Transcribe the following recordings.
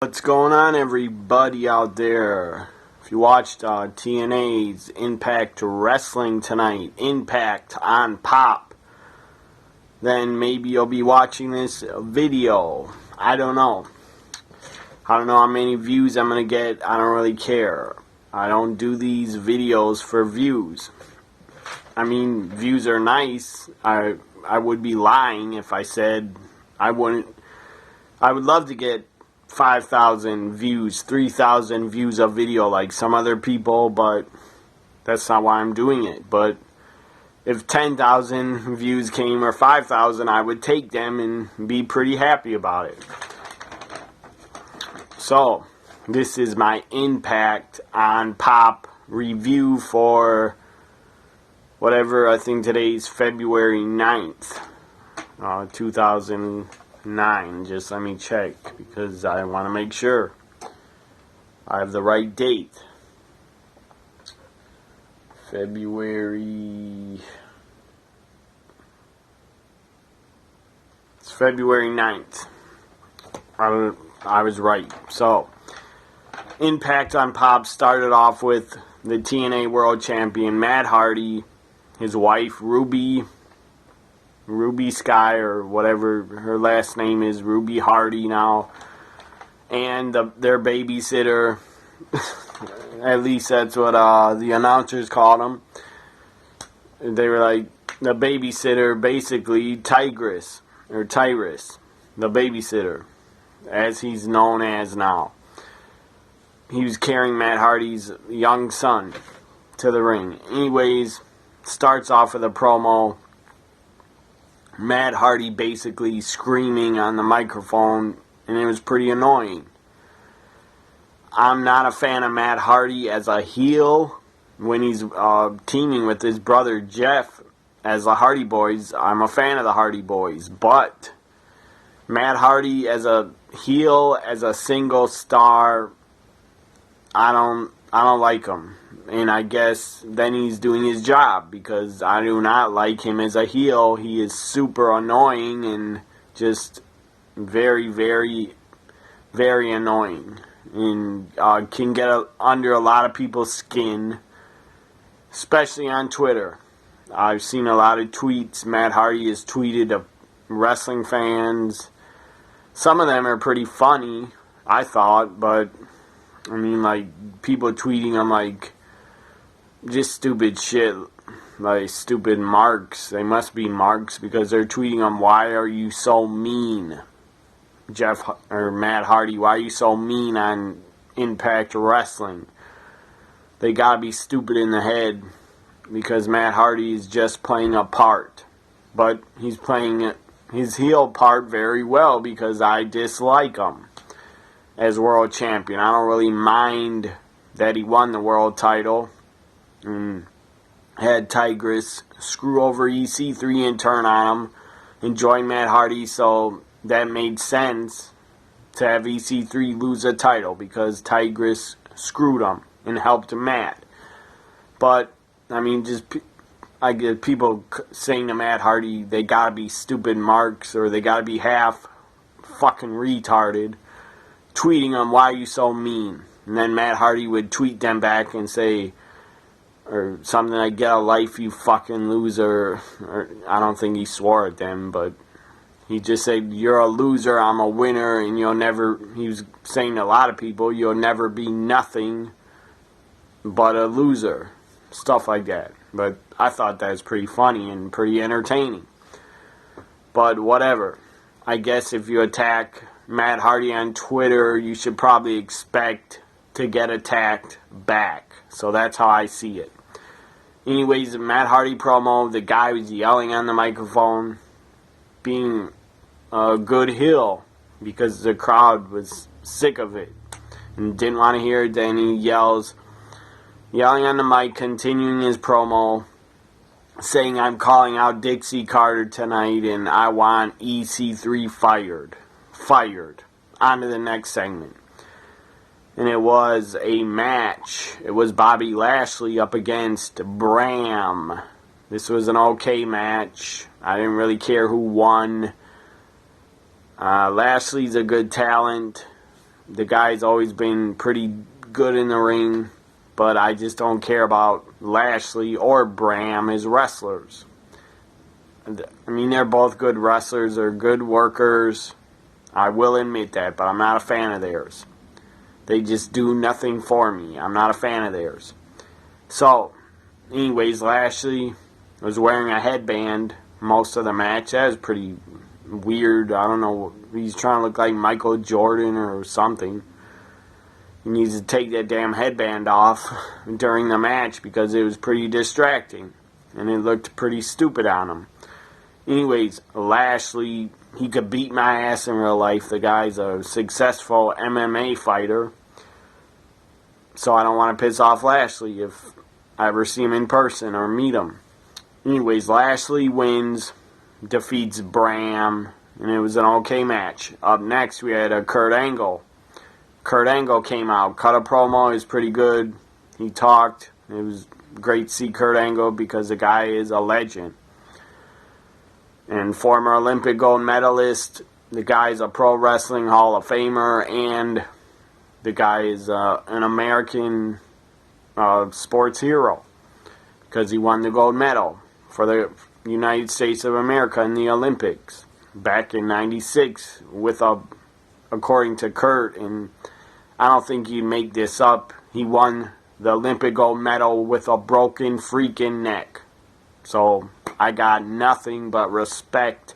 What's going on, everybody out there? If you watched TNA's Impact Wrestling tonight, Impact on Pop, then maybe you'll be watching this video. I don't know. I don't know how many views I'm going to get. I don't really care. I don't do these videos for views. I mean, views are nice. I would be lying if I said I wouldn't. I would love to get 5,000 views, 3,000 views of video like some other people, but that's not why I'm doing it. But if 10,000 views came or 5,000, I would take them and be pretty happy about it. So, this is my Impact on Pop review for whatever, I think today's February 9th, 2009. Just let me check because I want to make sure I have the right date. It's February 9th. I was right. So, Impact on Pop started off with the TNA World Champion Matt Hardy, his wife Ruby Sky, or whatever her last name is, Ruby Hardy now, and their babysitter. At least that's what the announcers called him. They were like the babysitter, basically Tyrus, the babysitter, as he's known as now. He was carrying Matt Hardy's young son to the ring. Anyways, starts off with a promo. Matt Hardy basically screaming on the microphone, and it was pretty annoying. I'm not a fan of Matt Hardy as a heel when he's teaming with his brother Jeff as the Hardy Boys. I'm a fan of the Hardy Boys, but Matt Hardy as a heel, as a single star, I don't like him. And I guess then he's doing his job, because I do not like him as a heel. He is super annoying and just very, very, very annoying. And can get under a lot of people's skin, especially on Twitter. I've seen a lot of tweets Matt Hardy has tweeted of wrestling fans. Some of them are pretty funny, I thought, but I mean, like, people tweeting him like just stupid shit, like stupid marks. They must be marks because they're tweeting him, "Why are you so mean, Jeff or Matt Hardy? Why are you so mean on Impact Wrestling?" They gotta be stupid in the head, because Matt Hardy is just playing a part, but he's playing his heel part very well, because I dislike him as world champion. I don't really mind that he won the world title and had Tigress screw over EC3 and turn on him and join Matt Hardy, so that made sense to have EC3 lose a title because Tigress screwed him and helped Matt. But I mean, I get people saying to Matt Hardy they gotta be stupid marks, or they gotta be half fucking retarded, tweeting them, "Why are you so mean?" And then Matt Hardy would tweet them back and say, or something like, "Get a life, you fucking loser." Or I don't think he swore at them, but he just said, "You're a loser, I'm a winner, and you'll never," he was saying to a lot of people, "You'll never be nothing but a loser." Stuff like that. But I thought that was pretty funny and pretty entertaining. But whatever. I guess if you attack Matt Hardy on Twitter, you should probably expect to get attacked back. So that's how I see it. Anyways, the Matt Hardy promo, the guy was yelling on the microphone, being a good heel, because the crowd was sick of it and didn't want to hear it. Then he yelling on the mic, continuing his promo, saying, "I'm calling out Dixie Carter tonight, and I want EC3 fired. On to the next segment. And it was a match. It was Bobby Lashley up against Bram. This was an okay match. I didn't really care who won. Lashley's a good talent. The guy's always been pretty good in the ring, but I just don't care about Lashley or Bram as wrestlers. I mean, they're both good wrestlers. They're good workers. I will admit that, but I'm not a fan of theirs. They just do nothing for me. I'm not a fan of theirs. So, anyways, Lashley was wearing a headband most of the match. That was pretty weird. I don't know. He's trying to look like Michael Jordan or something. He needs to take that damn headband off during the match because it was pretty distracting. And it looked pretty stupid on him. Anyways, Lashley, he could beat my ass in real life. The guy's a successful MMA fighter. So I don't want to piss off Lashley if I ever see him in person or meet him. Anyways, Lashley wins, defeats Bram, and it was an okay match. Up next, we had Kurt Angle. Kurt Angle came out, cut a promo. It was pretty good. He talked. It was great to see Kurt Angle because the guy is a legend. And former Olympic gold medalist. The guy's a Pro Wrestling Hall of Famer, and the guy is an American sports hero because he won the gold medal for the United States of America in the Olympics back in '96 with according to Kurt, and I don't think you'd make this up, he won the Olympic gold medal with a broken freaking neck. So I got nothing but respect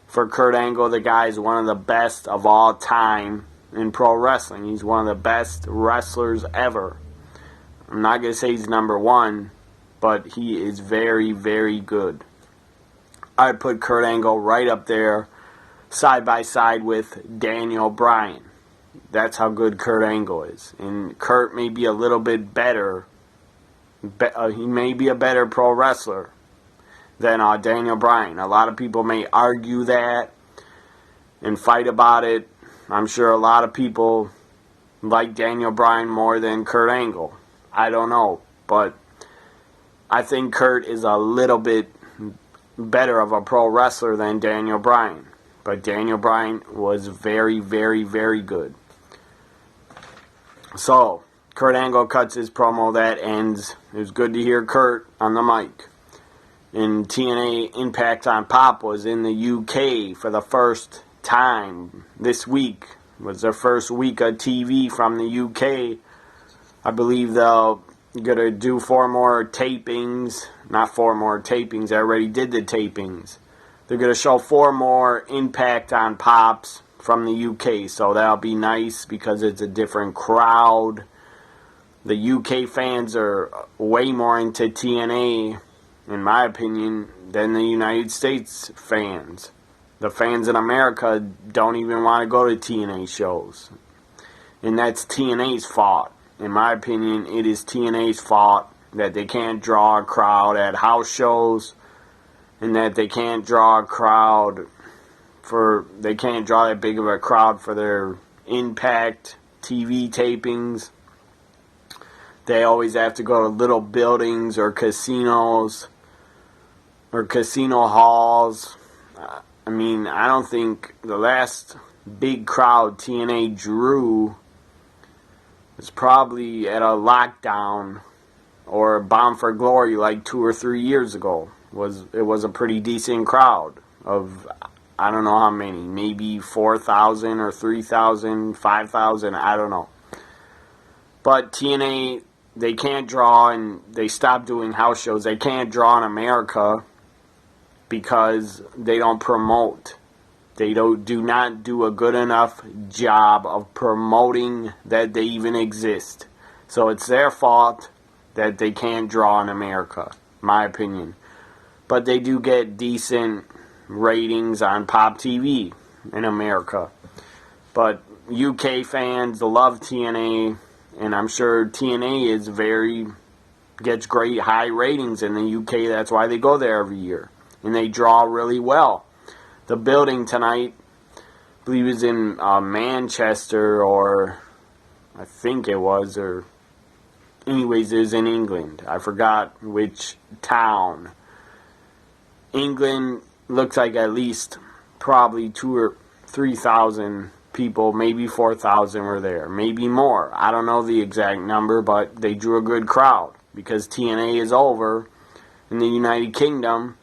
for Kurt Angle. The guy is one of the best of all time in pro wrestling. He's one of the best wrestlers ever. I'm not going to say he's number one, but he is very, very good. I'd put Kurt Angle right up there, side by side with Daniel Bryan. That's how good Kurt Angle is. And Kurt may be a little bit better. He may be a better pro wrestler than Daniel Bryan. A lot of people may argue that and fight about it. I'm sure a lot of people like Daniel Bryan more than Kurt Angle. I don't know. But I think Kurt is a little bit better of a pro wrestler than Daniel Bryan. But Daniel Bryan was very, very, very good. So, Kurt Angle cuts his promo. That ends. It was good to hear Kurt on the mic. And TNA Impact on Pop was in the UK for the first time this week. It was their first week of TV from the UK. I believe they're going to do 4 more tapings. Not 4 more tapings. They already did the tapings. They're going to show 4 more Impact on Pops from the UK. So that'll be nice because it's a different crowd. The UK fans are way more into TNA, in my opinion, than the United States fans. The fans in America don't even want to go to TNA shows. And that's TNA's fault. In my opinion, it is TNA's fault that they can't draw a crowd at house shows, and that they can't draw a crowd they can't draw that big of a crowd for their Impact TV tapings. They always have to go to little buildings or casinos or casino halls. I mean, I don't think the last big crowd TNA drew was probably at a Lockdown or a Bound for Glory like 2 or 3 years ago. It was a pretty decent crowd of, I don't know how many, maybe 4,000 or 3,000, 5,000, I don't know. But TNA, they can't draw, and they stopped doing house shows. They can't draw in America because they don't promote. They do not do a good enough job of promoting that they even exist. So it's their fault that they can't draw in America, my opinion. But they do get decent ratings on Pop TV in America. But UK fans love TNA, and I'm sure TNA gets great high ratings in the UK. That's why they go there every year. And they draw really well. The building tonight, I believe it was in Manchester, or I think it was, or anyways, it was in England. I forgot which town. England looks like at least probably 2,000 or 3,000 people, maybe 4,000 were there, maybe more. I don't know the exact number, but they drew a good crowd because TNA is over in the United Kingdom,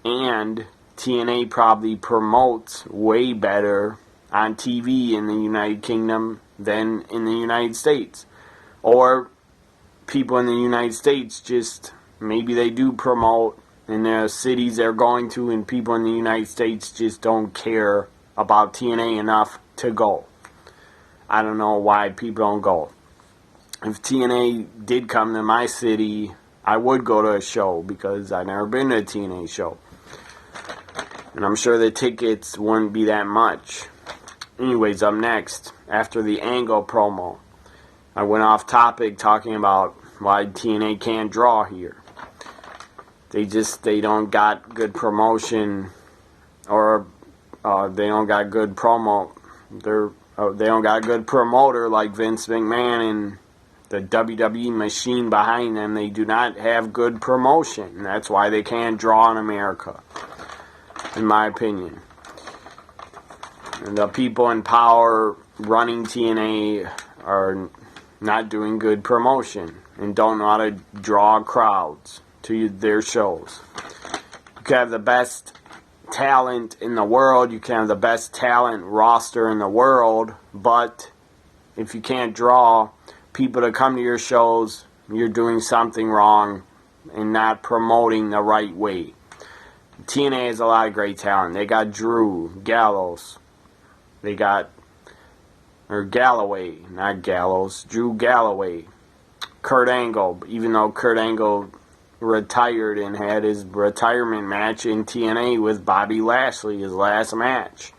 and TNA probably promotes way better on TV in the United Kingdom than in the United States. Or people in the United States just, maybe they do promote in the cities they're going to, and people in the United States just don't care about TNA enough to go. I don't know why people don't go. If TNA did come to my city, I would go to a show because I've never been to a TNA show. And I'm sure the tickets wouldn't be that much. Anyways, up next, after the Angle promo, I went off topic talking about why TNA can't draw here. They don't got good promotion, or they don't got good promo. They don't got a good promoter like Vince McMahon and the WWE machine behind them. They do not have good promotion. That's why they can't draw in America, in my opinion. And the people in power running TNA are not doing good promotion and don't know how to draw crowds to their shows. You can have the best talent in the world, you can have the best talent roster in the world, but if you can't draw people to come to your shows, you're doing something wrong and not promoting the right way. TNA has a lot of great talent. They got Drew Gallows. They got, or Galloway, not Gallows, Drew Galloway. Kurt Angle, even though Kurt Angle retired and had his retirement match in TNA with Bobby Lashley, his last match.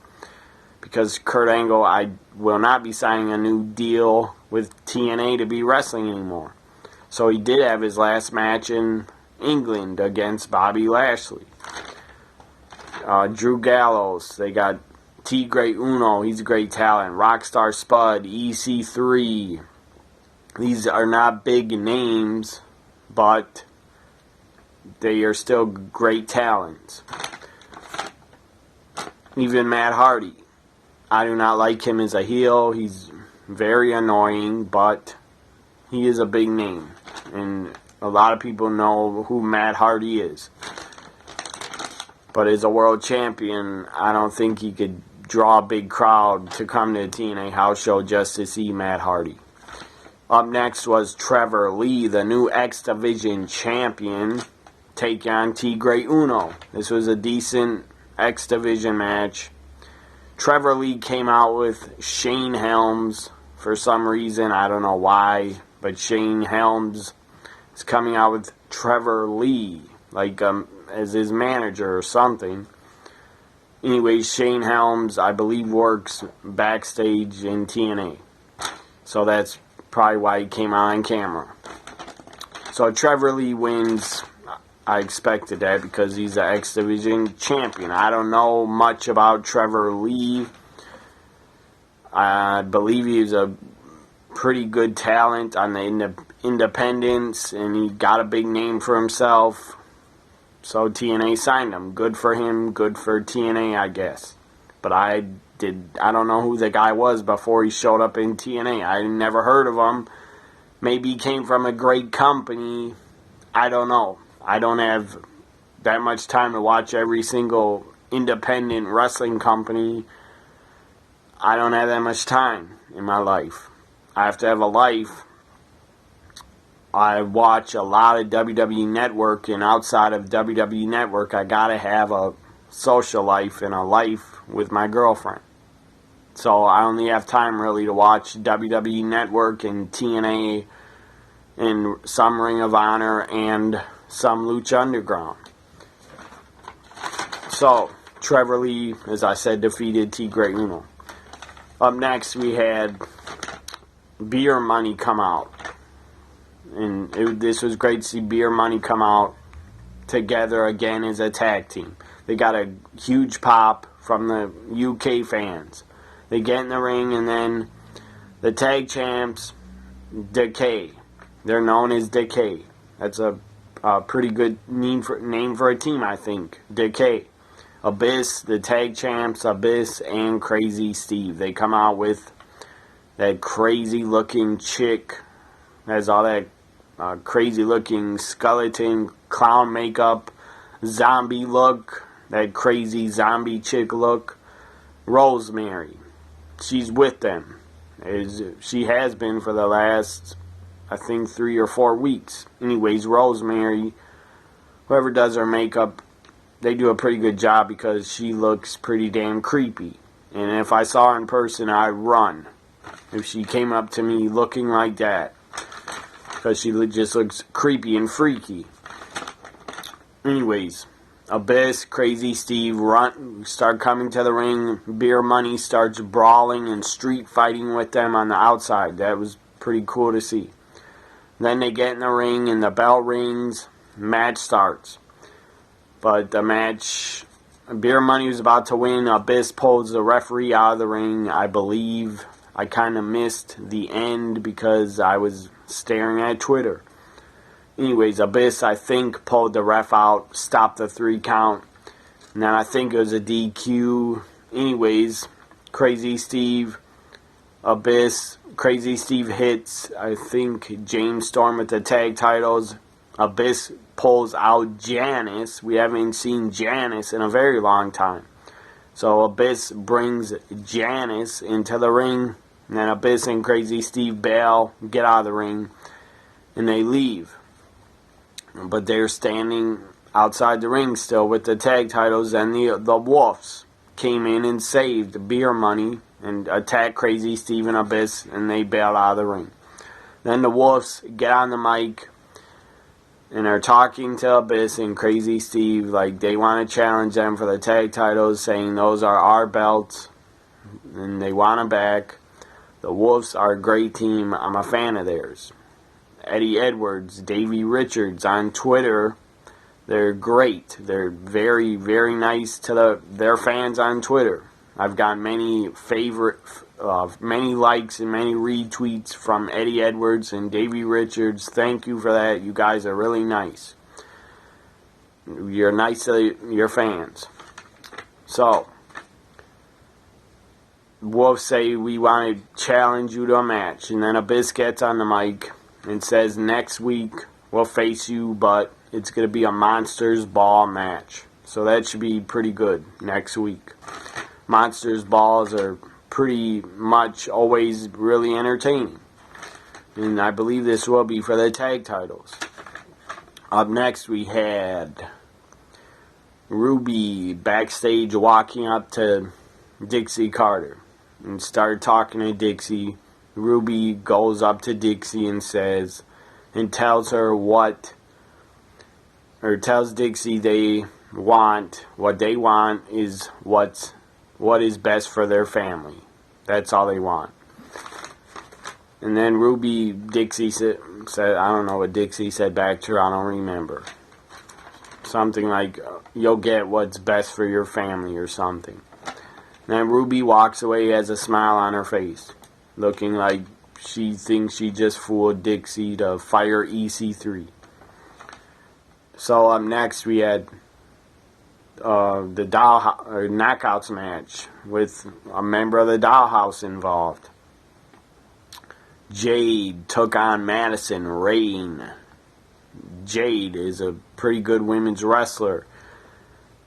Because Kurt Angle, I will not be signing a new deal with TNA to be wrestling anymore. So he did have his last match in England against Bobby Lashley. Drew Gallows, they got Tigre Uno, he's a great talent. Rockstar Spud, EC3. These are not big names, but they are still great talents. Even Matt Hardy. I do not like him as a heel. He's very annoying, but he is a big name. And a lot of people know who Matt Hardy is. But as a world champion, I don't think he could draw a big crowd to come to a TNA house show just to see Matt Hardy. Up next was Trevor Lee, the new X Division champion, take on Tigre Uno. This was a decent X Division match. Trevor Lee came out with Shane Helms for some reason. I don't know why, but Shane Helms is coming out with Trevor Lee, like as his manager or something. Anyway, Shane Helms, I believe, works backstage in TNA. So that's probably why he came on camera. So Trevor Lee wins. I expected that because he's an X Division champion. I don't know much about Trevor Lee. I believe he's a pretty good talent on the independents, and he got a big name for himself. So TNA signed him. Good for him. Good for TNA, I guess. But I don't know who the guy was before he showed up in TNA. I never heard of him. Maybe he came from a great company. I don't know. I don't have that much time to watch every single independent wrestling company. I don't have that much time in my life. I have to have a life. I watch a lot of WWE Network, and outside of WWE Network, I gotta have a social life and a life with my girlfriend. So I only have time really to watch WWE Network and TNA and some Ring of Honor and some Lucha Underground. So Trevor Lee, as I said, defeated Tigre Uno. Up next, we had Beer Money come out. And this was great to see Beer Money come out together again as a tag team. They got a huge pop from the UK fans. They get in the ring, and then the tag champs, Decay. They're known as Decay. That's a pretty good name for a team, I think. Decay. Abyss, the tag champs, Abyss and Crazy Steve. They come out with that crazy looking chick, has all that crazy looking skeleton clown makeup, zombie look, that crazy zombie chick look. Rosemary, she's with them. She has been for the last, I think, 3 or 4 weeks. Anyways, Rosemary, whoever does her makeup, they do a pretty good job because she looks pretty damn creepy. And if I saw her in person, I'd run if she came up to me looking like that, because she just looks creepy and freaky. Anyways, Abyss, Crazy Steve start coming to the ring. Beer Money starts brawling and street fighting with them on the outside. That was pretty cool to see. Then they get in the ring and the bell rings. Match starts. But the match, Beer Money was about to win. Abyss pulls the referee out of the ring, I believe. I kind of missed the end because I was staring at Twitter. Anyways, Abyss, I think, pulled the ref out, stopped the 3 count. And then I think it was a DQ. Anyways, Crazy Steve, Abyss, Crazy Steve hits, I think, James Storm with the tag titles. Abyss pulls out Janice. We haven't seen Janice in a very long time. So Abyss brings Janice into the ring. And then Abyss and Crazy Steve bail, get out of the ring, and they leave. But they're standing outside the ring still with the tag titles, and the Wolves came in and saved Beer Money and attacked Crazy Steve and Abyss, and they bailed out of the ring. Then the Wolves get on the mic and are talking to Abyss and Crazy Steve like they want to challenge them for the tag titles, saying those are our belts and they want them back. The Wolves are a great team. I'm a fan of theirs. Eddie Edwards, Davey Richards on Twitter, they're great. They're very, very nice to their fans on Twitter. I've got many many likes and many retweets from Eddie Edwards and Davey Richards. Thank you for that. You guys are really nice. You're nice to your fans. So, Wolves say we want to challenge you to a match, and then Abyss gets on the mic and says next week we'll face you, but it's going to be a Monsters Ball match. So that should be pretty good next week. Monsters Balls are pretty much always really entertaining. And I believe this will be for the tag titles. Up next we had Ruby backstage walking up to Dixie Carter and started talking to Dixie. Ruby goes up to Dixie and says, and tells her tells Dixie what they want is what is best for their family. That's all they want. And then Dixie said, I don't know what Dixie said back to her, I don't remember. Something like, you'll get what's best for your family or something. And then Ruby walks away, has a smile on her face, looking like she thinks she just fooled Dixie to fire EC3. So up next we had the Knockouts match with a member of the Dollhouse involved. Jade took on Madison Rayne. Jade is a pretty good women's wrestler.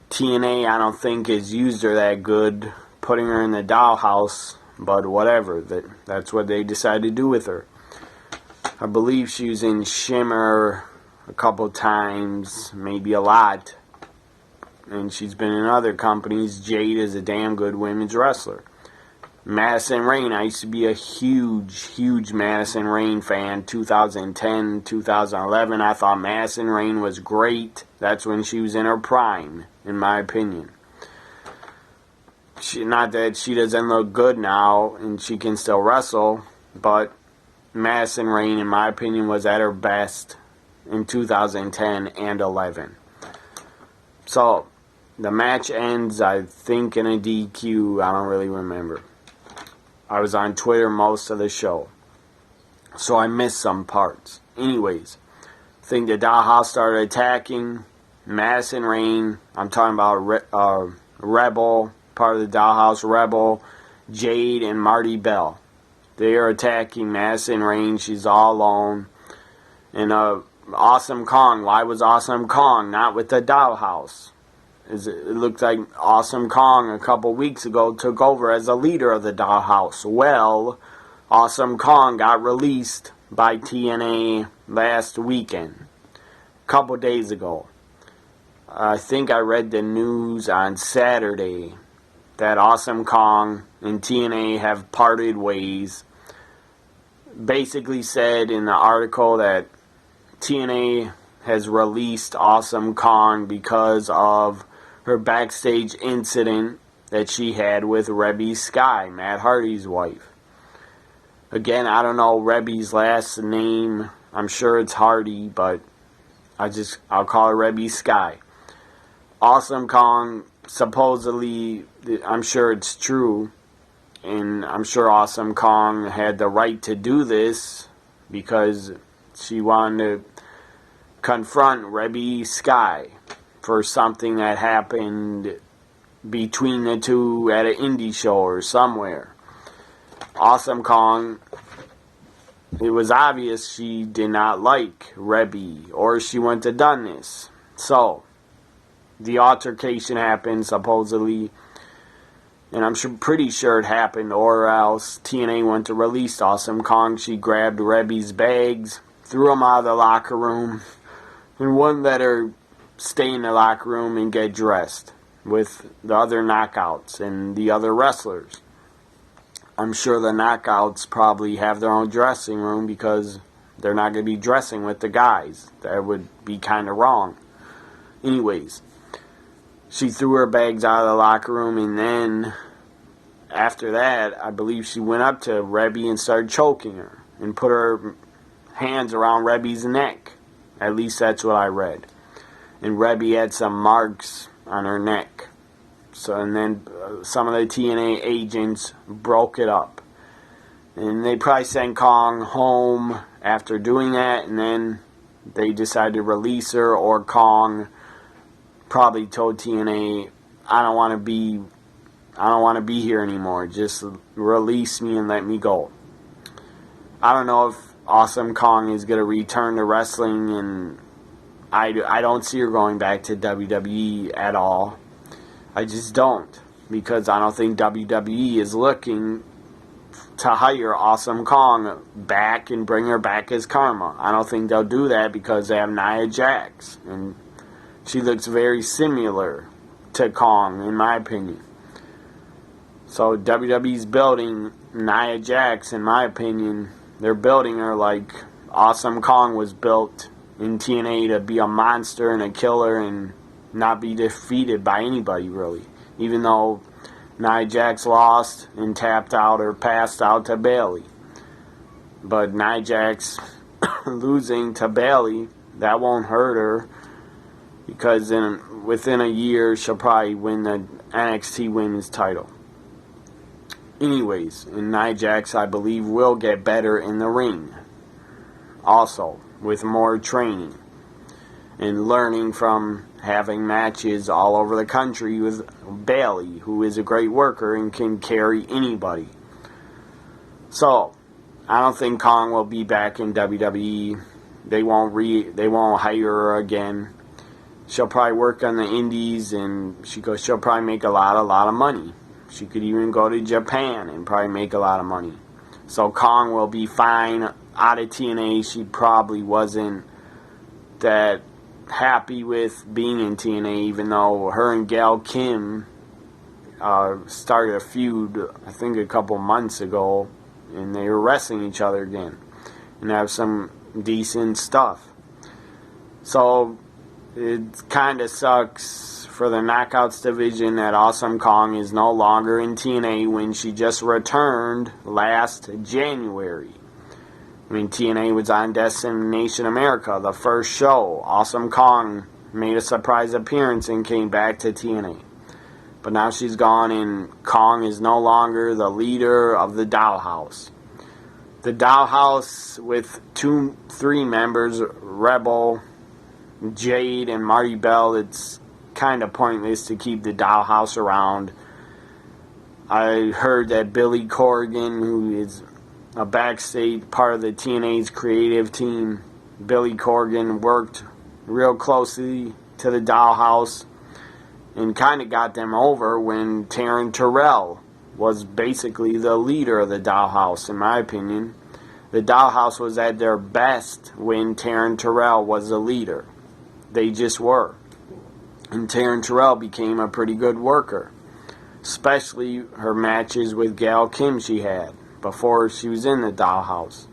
TNA, I don't think, has used her that good, putting her in the Dollhouse, but whatever. That's what they decided to do with her. I believe she was in Shimmer a couple times, maybe a lot. And she's been in other companies. Jade is a damn good women's wrestler. Madison Rayne, I used to be a huge Madison Rayne fan. 2010, 2011, I thought Madison Rayne was great. That's when she was in her prime, in my opinion. Not that she doesn't look good now, and she can still wrestle, but Madison Rayne, in my opinion, was at her best in 2010 and 11. So, the match ends, I think, in a DQ. I don't really remember. I was on Twitter most of the show, so I missed some parts. Anyways, I think the Dollhouse started attacking Madison Rayne. I'm talking about Rebel, part of the Dollhouse, Rebel, Jade, and Marty Bell. They are attacking Madison Rayne. She's all alone. And Awesome Kong. Why was Awesome Kong not with the Dollhouse? It looked like Awesome Kong a couple weeks ago took over as a leader of the Dollhouse. Well, Awesome Kong got released by TNA last weekend, a couple days ago. I think I read the news on Saturday that Awesome Kong and TNA have parted ways. Basically said in the article that TNA has released Awesome Kong because of her backstage incident that she had with Rebby Sky, Matt Hardy's wife. Again, I don't know Rebby's last name. I'm sure it's Hardy, but I'll call her Rebby Sky. Awesome Kong, supposedly, I'm sure it's true, and I'm sure Awesome Kong had the right to do this because she wanted to confront Rebby Sky for something that happened between the two at an indie show or somewhere. Awesome Kong, it was obvious she did not like Rebby, or she wouldn't have done this. So, the altercation happened, supposedly, and I'm pretty sure it happened, or else TNA went to release Awesome Kong. She grabbed Rebby's bags, threw them out of the locker room, and wouldn't let her stay in the locker room and get dressed with the other knockouts and the other wrestlers. I'm sure the knockouts probably have their own dressing room because they're not going to be dressing with the guys. That would be kind of wrong. Anyways, she threw her bags out of the locker room, and then after that, I believe she went up to Rebby and started choking her and put her hands around Rebby's neck. At least that's what I read. And Rebby had some marks on her neck. So, and then some of the TNA agents broke it up. And they probably sent Kong home after doing that, and then they decided to release her, or Kong probably told TNA, I don't want to be here anymore. Just release me and let me go. I don't know if Awesome Kong is going to return to wrestling, and I don't see her going back to WWE at all. I just don't, because I don't think WWE is looking to hire Awesome Kong back and bring her back as Karma. I don't think they'll do that because they have Nia Jax, and she looks very similar to Kong, in my opinion. So WWE's building Nia Jax, in my opinion. They're building her like Awesome Kong was built in TNA to be a monster and a killer and not be defeated by anybody, really. Even though Nia Jax lost and tapped out or passed out to Bayley. But Nia Jax losing to Bayley, that won't hurt her, because within a year she'll probably win the NXT Women's title. Anyways, and Nia Jax, I believe, will get better in the ring. Also, with more training and learning from having matches all over the country with Bayley, who is a great worker and can carry anybody. So, I don't think Kong will be back in WWE. They won't hire her again. She'll probably work on the indies, and she'll probably make a lot of money. She could even go to Japan and probably make a lot of money. So Kong will be fine out of TNA. She probably wasn't that happy with being in TNA, even though her and Gail Kim started a feud, I think a couple months ago, and they were wrestling each other again and have some decent stuff. So it kind of sucks for the Knockouts division that Awesome Kong is no longer in TNA when she just returned last January. I mean, TNA was on Destination America, the first show. Awesome Kong made a surprise appearance and came back to TNA. But now she's gone, and Kong is no longer the leader of the Dollhouse. The Dollhouse, with 3 members, Rebel, Jade, and Marty Bell, it's kind of pointless to keep the Dollhouse around. I heard that Billy Corgan, who is a backstage part of the TNA's creative team, Billy Corgan worked real closely to the Dollhouse and kind of got them over when Taryn Terrell was basically the leader of the Dollhouse, in my opinion. The Dollhouse was at their best when Taryn Terrell was the leader. They just were. And Taryn Terrell became a pretty good worker, especially her matches with Gail Kim she had before she was in the Dollhouse.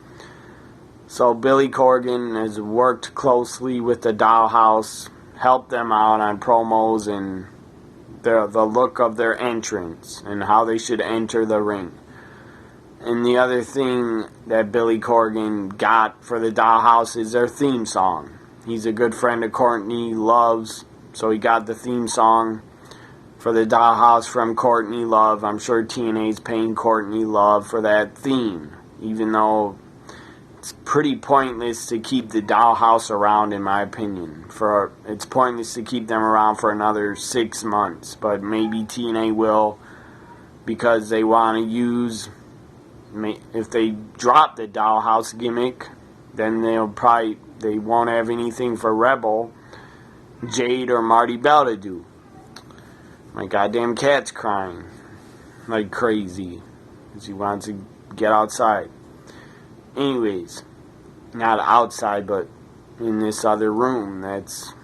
So Billy Corgan has worked closely with the Dollhouse, helped them out on promos and the look of their entrance and how they should enter the ring. And the other thing that Billy Corgan got for the Dollhouse is their theme song. He's a good friend of Courtney Love's, so he got the theme song for the Dollhouse from Courtney Love. I'm sure TNA's paying Courtney Love for that theme, even though it's pretty pointless to keep the Dollhouse around, in my opinion. It's pointless to keep them around for another 6 months, but maybe TNA will, because they want to use... If they drop the Dollhouse gimmick, then they won't have anything for Rebel, Jade, or Marty Bell to do. My goddamn cat's crying like crazy because he wants to get outside. Anyways, not outside, but in this other room that's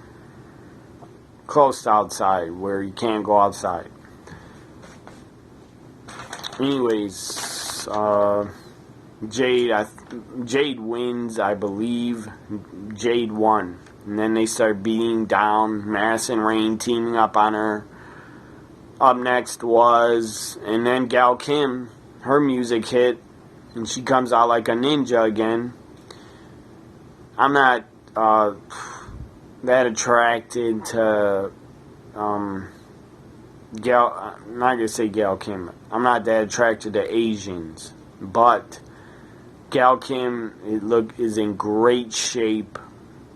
close to outside where you can't go outside. Anyways, Jade wins, I believe. Jade won. And then they start beating down Madison Rayne, teaming up on her. Up next was, and then Gail Kim, her music hit, and she comes out like a ninja again. I'm not that attracted to Gail. I'm not gonna say Gail Kim. I'm not that attracted to Asians, but Gail Kim is in great shape,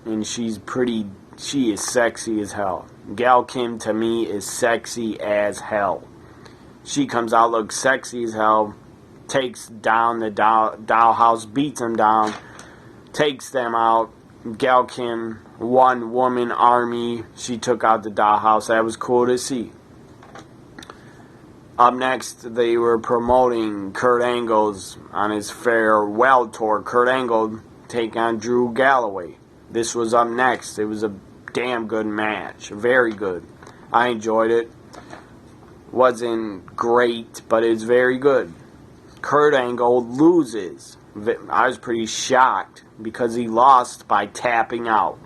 and she is sexy as hell. Gail Kim to me is sexy as hell. She comes out, looks sexy as hell, takes down the Dollhouse, beats them down, takes them out. Gail Kim, one woman army. She took out the Dollhouse. That was cool to see. Up next, they were promoting Kurt Angle's on his farewell tour. Kurt Angle take on Drew Galloway. This was up next. It was a damn good match. Very good. I enjoyed it. Wasn't great, but it's very good. Kurt Angle loses. I was pretty shocked because he lost by tapping out.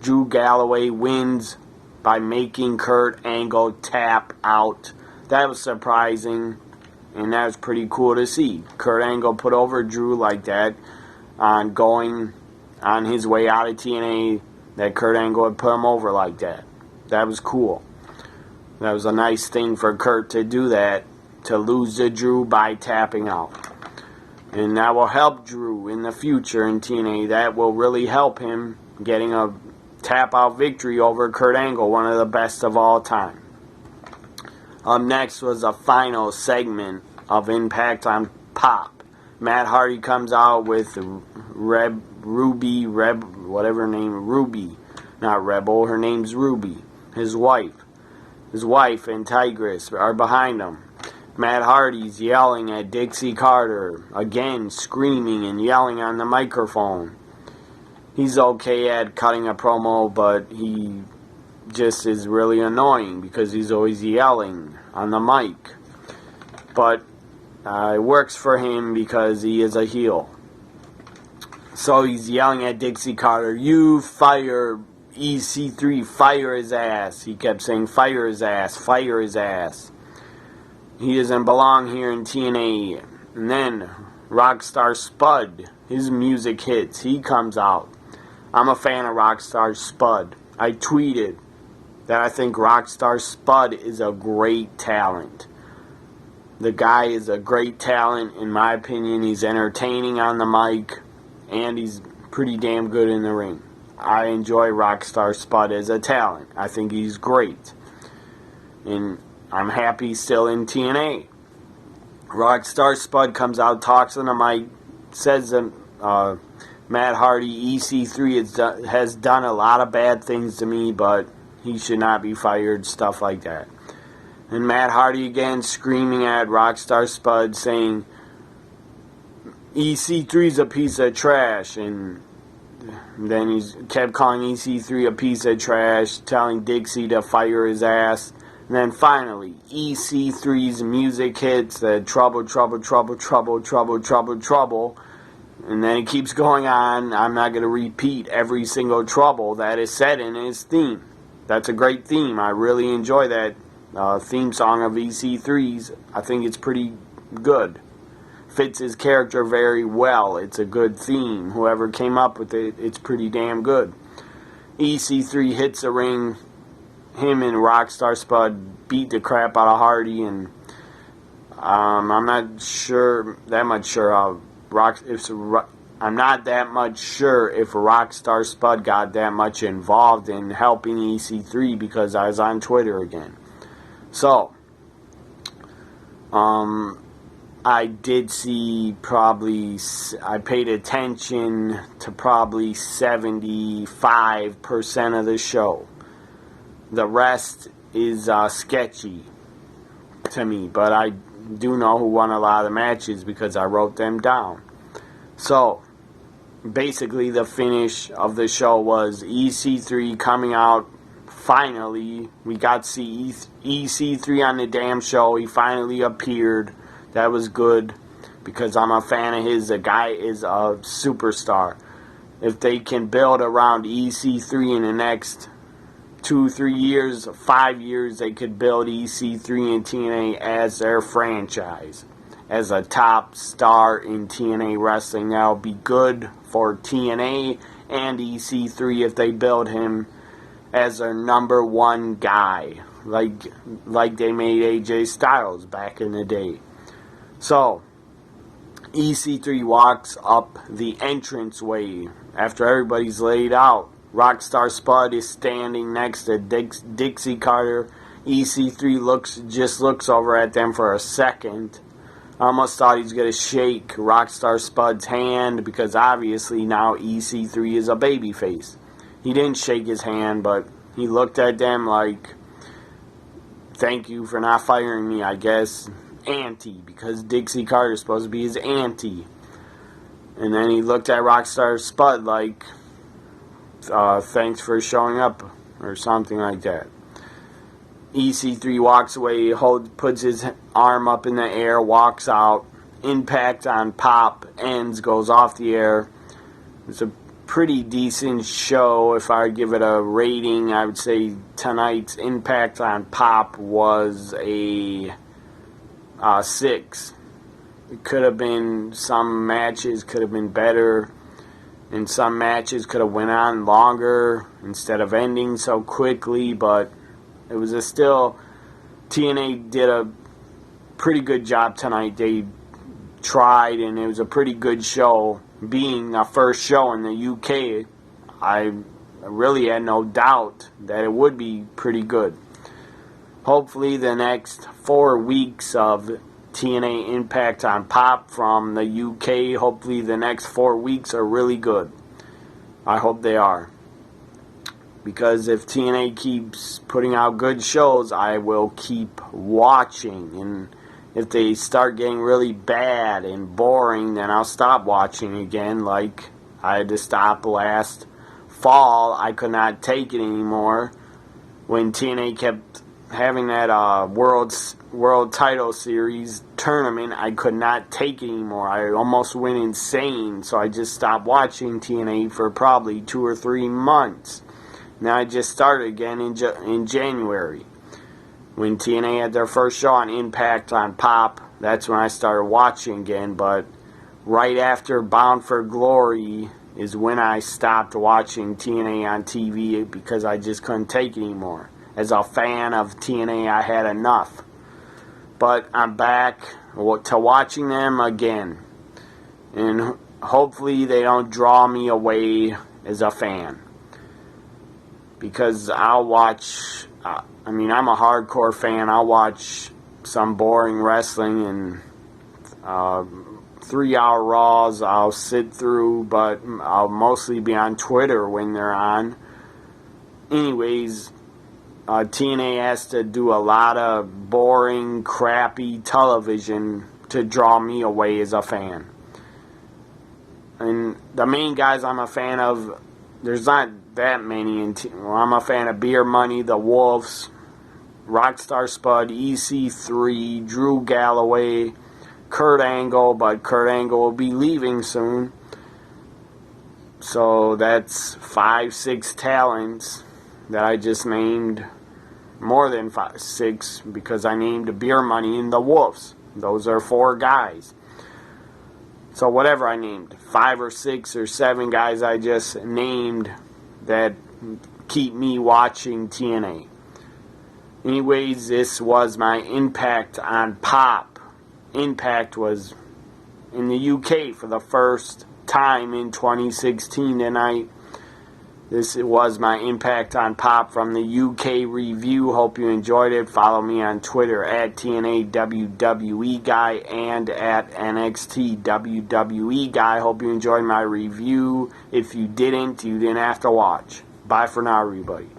Drew Galloway wins by making Kurt Angle tap out. That was surprising, and that was pretty cool to see. Kurt Angle put over Drew like that on going on his way out of TNA, that Kurt Angle had put him over like that. That was cool. That was a nice thing for Kurt to do that, to lose to Drew by tapping out. And that will help Drew in the future in TNA. That will really help him getting a tap-out victory over Kurt Angle, one of the best of all time. Up next was a final segment of Impact on Pop. Matt Hardy comes out with Ruby, whatever her name, Ruby. Not Rebel, her name's Ruby. His wife and Tigress are behind him. Matt Hardy's yelling at Dixie Carter, again screaming and yelling on the microphone. He's okay at cutting a promo, but he just is really annoying because he's always yelling on the mic. But it works for him because he is a heel. So he's yelling at Dixie Carter, "You fire EC3, fire his ass." He kept saying, "Fire his ass, fire his ass." He doesn't belong here in TNA. And then Rockstar Spud, his music hits. He comes out. I'm a fan of Rockstar Spud. I tweeted that I think Rockstar Spud is a great talent. The guy is a great talent, in my opinion. He's entertaining on the mic, and he's pretty damn good in the ring. I enjoy Rockstar Spud as a talent. I think he's great. and I'm happy still in TNA. Rockstar Spud comes out, talks on the mic, says that Matt Hardy, EC3 has done a lot of bad things to me, but he should not be fired, stuff like that. And Matt Hardy again screaming at Rockstar Spud, saying EC3's a piece of trash, and then he kept calling EC3 a piece of trash, telling Dixie to fire his ass. And then finally, EC3's music hits, the trouble, trouble, trouble, trouble, trouble, trouble, trouble. And then it keeps going on. I'm not going to repeat every single trouble that is said in his theme. That's a great theme. I really enjoy that theme song of EC3's. I think it's pretty good. Fits his character very well. It's a good theme. Whoever came up with it, it's pretty damn good. EC3 hits the ring. Him and Rockstar Spud beat the crap out of Hardy, and I'm not sure that much sure how I'm not that much sure if Rockstar Spud got that much involved in helping EC3 because I was on Twitter again. So, I did see I paid attention to probably 75% of the show. The rest is sketchy to me, but I do know who won a lot of the matches because I wrote them down. So, basically the finish of the show was EC3 coming out. Finally, we got to see EC3 on the damn show. He finally appeared. That was good because I'm a fan of his. The guy is a superstar. If they can build around EC3 in the next 2, 3 years, 5 years, they could build EC3 and TNA as their franchise, as a top star in TNA wrestling. That'll be good for TNA and EC3 if they build him as their number one guy, like they made AJ Styles back in the day. So, EC3 walks up the entranceway after everybody's laid out. Rockstar Spud is standing next to Dixie Carter. EC3 looks over at them for a second. I almost thought he was going to shake Rockstar Spud's hand because obviously now EC3 is a babyface. He didn't shake his hand, but he looked at them like, thank you for not firing me, I guess. Auntie, because Dixie Carter is supposed to be his auntie. And then he looked at Rockstar Spud like, thanks for showing up, or something like that. EC3 walks away, puts his arm up in the air, walks out. Impact on Pop ends, goes off the air. It's a pretty decent show. If I give it a rating, I would say tonight's Impact on Pop was a 6. It could have been, some matches could have been better, and some matches could have went on longer instead of ending so quickly, but it was TNA did a pretty good job tonight. They tried, and it was a pretty good show. Being the first show in the UK, I really had no doubt that it would be pretty good. Hopefully the next 4 weeks of TNA Impact on Pop from the UK, hopefully the next 4 weeks are really good. I hope they are. Because if TNA keeps putting out good shows, I will keep watching. And if they start getting really bad and boring, then I'll stop watching again. Like I had to stop last fall. I could not take it anymore when TNA kept having that world title series tournament. I could not take it anymore. I almost went insane, so I just stopped watching TNA for probably 2 or 3 months. Now I just started again in January. When TNA had their first show on Impact on Pop, that's when I started watching again, but right after Bound for Glory is when I stopped watching TNA on TV because I just couldn't take it anymore. As a fan of TNA, I had enough. But I'm back to watching them again. And hopefully they don't draw me away as a fan. Because I'll watch I mean, I'm a hardcore fan. I'll watch some boring wrestling and 3-hour Raws I'll sit through, but I'll mostly be on Twitter when they're on. Anyways, TNA has to do a lot of boring, crappy television to draw me away as a fan. And the main guys I'm a fan of, there's not that many. I'm a fan of Beer Money, The Wolves, Rockstar Spud, EC3, Drew Galloway, Kurt Angle, but Kurt Angle will be leaving soon. So that's 5-6 talents that I just named. More than 6 because I named Beer Money and The Wolves. Those are 4 guys. So whatever I named, 5 or 6 or 7 guys I just named that keep me watching TNA. Anyways, this was my Impact on Pop. Impact was in the UK for the first time in 2016 tonight. This was my Impact on Pop from the UK review. Hope you enjoyed it. Follow me on Twitter at TNA WWE Guy and at NXT WWE Guy. Hope you enjoyed my review. If you didn't have to watch. Bye for now, everybody.